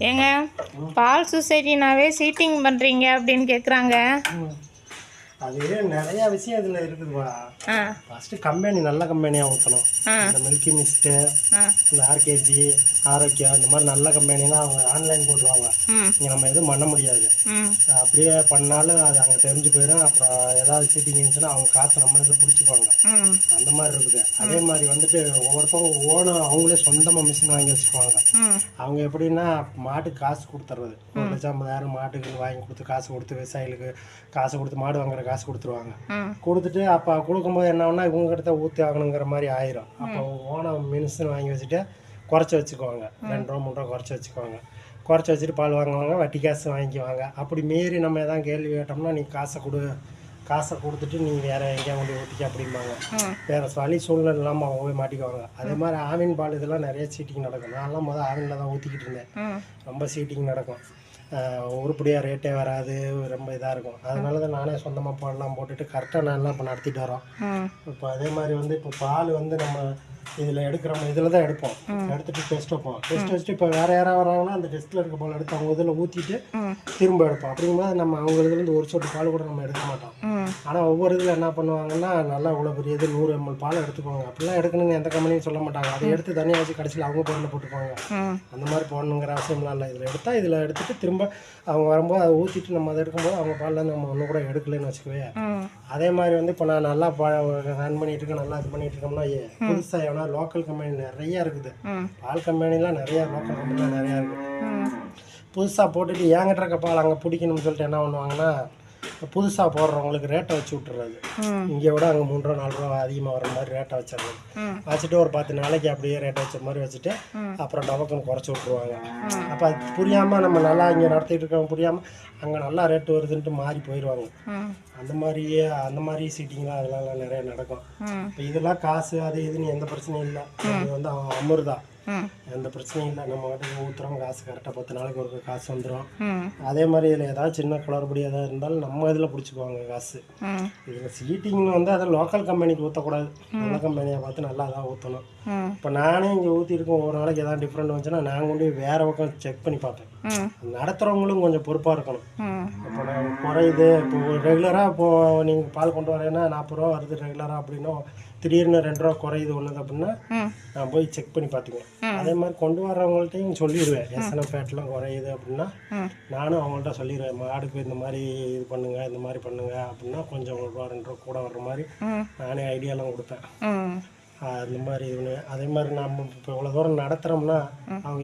ஏங்க பால் சொசைட்டினாவே சீட்டிங் பண்ணுறீங்க அப்படின்னு கேட்குறாங்க. அது நிறையா விஷயம் இதில் இருக்குதுப்பா. ஃபஸ்ட்டு கம்பெனி நல்ல கம்பெனியாக ஊற்றணும். இந்த மில்கி மிஸ்ட்டு, இந்த ஆர்கேஜி, ஆரோக்கியா, இந்த மாதிரி நல்ல கம்பெனினா அவங்க ஆன்லைன் போட்டுருவாங்க. இங்கே நம்ம எதுவும் பண்ண முடியாது. அப்படியே பண்ணாலும் அது அவங்க தெரிஞ்சு போயிடும். அப்புறம் ஏதாவது சீட்டிங் இருந்துச்சுன்னா அவங்க காசை நம்ம இதில் பிடிச்சிக்குவாங்க. அந்த மாதிரி இருக்குது. அதே மாதிரி வந்துட்டு ஒவ்வொருத்தவங்க ஓனர் அவங்களே சொந்தமாக மிஷின் வாங்கி வச்சுக்குவாங்க. அவங்க எப்படின்னா மாட்டுக்கு காசு கொடுத்துட்றது, 1,50,000 மாட்டுக்கு வாங்கி கொடுத்து காசு கொடுத்து விவசாயிகளுக்கு காசு கொடுத்து மாடு வாங்குற காசு கொடுத்துருவாங்க. கொடுத்துட்டு அப்போ கொடுக்கும்போது என்ன ஆகுனா இவங்ககிட்ட ஊற்றி ஆகணுங்கிற மாதிரி ஆயிரும். அப்போ ஓனர் மிஷின் வாங்கி வச்சுட்டு குறைச்சி வச்சுக்குவாங்க. 2 ரூபா 3 ரூபா குறைச்சி வச்சுக்குவாங்க. குறைச்சி வச்சுட்டு பால் வாங்குவாங்க, வட்டி காசு வாங்கிக்குவாங்க. அப்படி மீறி நம்ம எதாவது கேள்வி கேட்டோம்னா நீ காசை கொடுத்துட்டு நீ வேறு எங்கேயா கொண்டு ஊற்றிக்க அப்படிம்பாங்க. வேறு வழி சூழ்நிலை இல்லாமல் அவங்க போய் மாட்டிக்குவாங்க. அதே மாதிரி ஆவின் பால் இதெல்லாம் நிறைய சீட்டிங் நடக்கும். நான்லாம் முதல் ஆவினில் தான் ஊற்றிக்கிட்டு இருந்தேன். ரொம்ப சீட்டிங் நடக்கும். உருப்படியாக ரேட்டே வராது, ரொம்ப இதாக இருக்கும். அதனால தான் நானே சொந்தமாக பால்லாம் போட்டுட்டு கரெக்டாக நான்லாம் இப்போ நடத்திட்டு வரோம். இப்போ அதே மாதிரி வந்து இப்போ பால் வந்து நம்ம இதில் எடுக்கிறோம், இதில் தான் எடுப்போம். எடுத்துகிட்டு டெஸ்ட் வைப்போம். டெஸ்ட் வச்சுட்டு இப்போ வேறு யாராவது வராங்கன்னா அந்த டெஸ்ட்டில் இருக்க பால் எடுத்து அவங்க இதில் ஊற்றிட்டு திரும்ப எடுப்போம். அப்படிங்கும்போது நம்ம அவங்க இதுலேருந்து ஒரு சொட்டு பால் கூட நம்ம எடுக்க மாட்டோம். ஆனால் ஒவ்வொரு இதில் என்ன பண்ணுவாங்கன்னா நல்லா இவ்வளோ பெரிய இது 100 ml பால் எடுத்துக்குவாங்க. அப்படிலாம் எடுக்கணும்னு எந்த கம்பெனியும் சொல்ல மாட்டாங்க. அதை எடுத்து தனியாக வச்சு கடைசியில் அவங்க பொருளை போட்டுக்குவாங்க. அந்த மாதிரி போடணுங்கிற அவசியம்லாம் இல்லை. இதில் எடுத்தால் இதில் எடுத்துகிட்டு திரும்ப அவங்க வரும்போது அதை ஊற்றிட்டு நம்ம அதை எடுக்கும்போது அவங்க பால்லேருந்து நம்ம ஒன்றும் கூட எடுக்கலைன்னு வச்சுக்கவே. அதே மாதிரி வந்து இப்போ நான் நல்லா ரன் பண்ணிகிட்டு இருக்கேன், நல்லா இது பண்ணிகிட்டு இருக்கோம்னா புதுசாக எவனா லோக்கல் கம்பெனி நிறையா இருக்குது. பால் கம்பெனிலாம் நிறையா லோக்கல் கம்பெனிலாம் நிறையா இருக்குது. புதுசாக போட்டுட்டு ஏங்கிட்ட இருக்க பால் அங்கே பிடிக்கணும்னு சொல்லிட்டு என்ன பண்ணுவாங்கன்னா புதுசாக போடுறவங்களுக்கு ரேட்டை வச்சு விட்டுறது. இங்கே விட அங்கே 3 ரூபா 4 ரூபா அதிகமாக வர மாதிரி ரேட்டை வச்சிடுறது. வச்சுட்டு ஒரு 10 நாளைக்கு அப்படியே ரேட்டை வச்ச மாதிரி வச்சுட்டு அப்புறம் டபக்குன்னு குறைச்சி விட்ருவாங்க. அப்போ அது புரியாமல் நம்ம நல்லா இங்கே நடத்திட்டு இருக்கவங்க புரியாமல் அங்கே நல்லா ரேட்டு வருதுன்ட்டு மாறி போயிடுவாங்க. அந்த மாதிரி சீட்டிங்லாம் அதெல்லாம் நிறைய நடக்கும். இப்போ இதெல்லாம் காசு அது இதுன்னு எந்த பிரச்சனையும் இல்லை. அது வந்து அமிர்தா, எந்த பிரச்சனையும் இல்லை. நம்ம வாட்டுக்கு ஊற்றுறோம், காசு கரெக்டாக 10 நாளைக்கு ஒரு காசு வந்துடும். அதே மாதிரி இதில் ஏதாவது சின்ன குளறுபடி எதாவது இருந்தாலும் நம்ம இதில் பிடிச்சிக்குவாங்க காசு. இதில் சீட்டிங் வந்து அதை லோக்கல் கம்பெனிக்கு ஊற்றக்கூடாது, நல்ல கம்பெனியை பார்த்து நல்லா தான் ஊற்றணும். இப்போ நானே இங்கே ஊற்றிருக்கோம், ஒரு நாளைக்கு எதாவது டிஃப்ரெண்ட் வந்துச்சுன்னா நான் கொண்டு போய் வேறு பக்கம் செக் பண்ணி பார்ப்பேன். நடத்துகிறவங்களும் கொஞ்சம் பொறுப்பாக இருக்கணும். இப்போ நான் குறையுது, இப்போ ரெகுலராக இப்போது நீங்கள் பால் கொண்டு வரேன்னா 40 ரூபா வருது ரெகுலராக அப்படின்னா திடீர்னு 2 ரூபா குறையுது ஒன்றுது அப்படின்னா நான் போய் செக் பண்ணி பார்த்துக்குவேன். அதே மாதிரி கொண்டு வர்றவங்கள்ட்டையும் சொல்லிடுவேன், எஸ்என்எஃப் ஃபேட்லாம் குறையுது அப்படின்னா நானும் அவங்கள்ட்ட சொல்லிடுவேன், மாடுக்கு இந்த மாதிரி இது பண்ணுங்கள், இந்த மாதிரி பண்ணுங்கள் அப்படின்னா கொஞ்சம் 1 ரூபா 2 ரூபா கூட வர்ற மாதிரி நானே ஐடியாலாம் கொடுப்பேன். அந்த மாதிரி இது அதே மாதிரி நம்ம இப்போ இவ்வளோ தூரம் நடத்துகிறோம்னா அவங்க